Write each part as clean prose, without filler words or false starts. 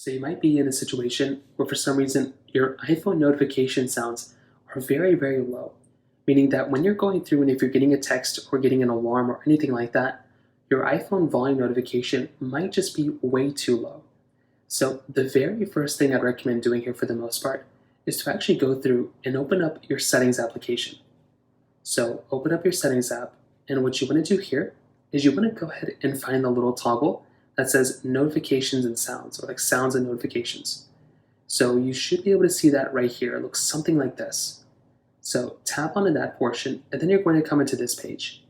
So you might be in a situation where for some reason your iPhone notification sounds are very, very low, meaning that when you're going through and if you're getting a text or getting an alarm or anything like that, your iPhone volume notification might just be way too low. So the very first thing I'd recommend doing here for the most part is to actually go through and open up your settings application. So open up your settings app, and what you want to do here is you want to go ahead and find the little toggle that says notifications and sounds, or like sounds and notifications. So you should be able to see that right here. It looks something like this. So tap onto that portion, and then you're going to come into this page.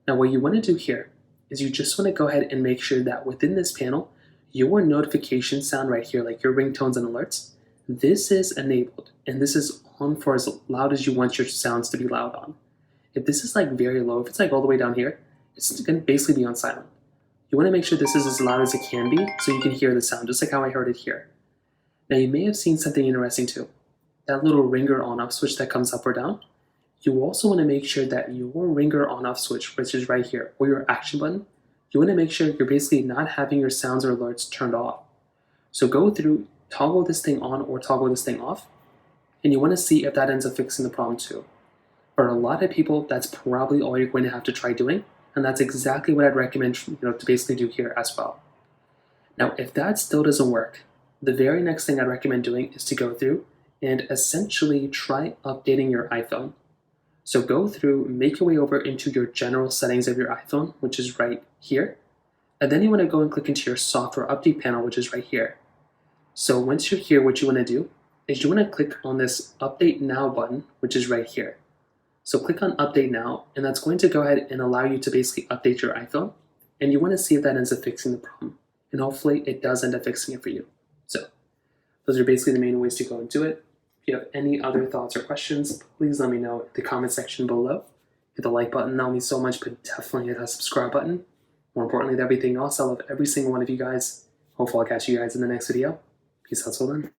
Now what you want to do here is you just want to go ahead and make sure that within this panel, your notification sound right here, like your ringtones and alerts, this is enabled, and this is on for as loud as you want your sounds to be loud on. If this is like very low, if it's like all the way down here, it's going to basically be on silent. You want to make sure this is as loud as it can be so you can hear the sound, just like how I heard it here. Now you may have seen something interesting too. That little ringer on-off switch that comes up or down. You also want to make sure that your ringer on-off switch, which is right here, or your action button, you want to make sure you're basically not having your sounds or alerts turned off. So go through, toggle this thing on or toggle this thing off, and you want to see if that ends up fixing the problem too. For a lot of people, that's probably all you're going to have to try doing, and that's exactly what I'd recommend to basically do here as well. Now, if that still doesn't work, the very next thing I'd recommend doing is to go through and essentially try updating your iPhone. So go through, make your way over into your general settings of your iPhone, which is right here, and then you want to go and click into your software update panel, which is right here. So once you're here, what you want to do is you want to click on this Update Now button, which is right here. So click on Update Now, and that's going to go ahead and allow you to basically update your iPhone, and you want to see if that ends up fixing the problem. And hopefully it does end up fixing it for you. So those are basically the main ways to go and do it. If you have any other thoughts or questions, please let me know in the comment section below. Hit the like button, that would mean so much, but definitely hit that subscribe button. More importantly than everything else, I love every single one of you guys. Hopefully I'll catch you guys in the next video. Peace out till then.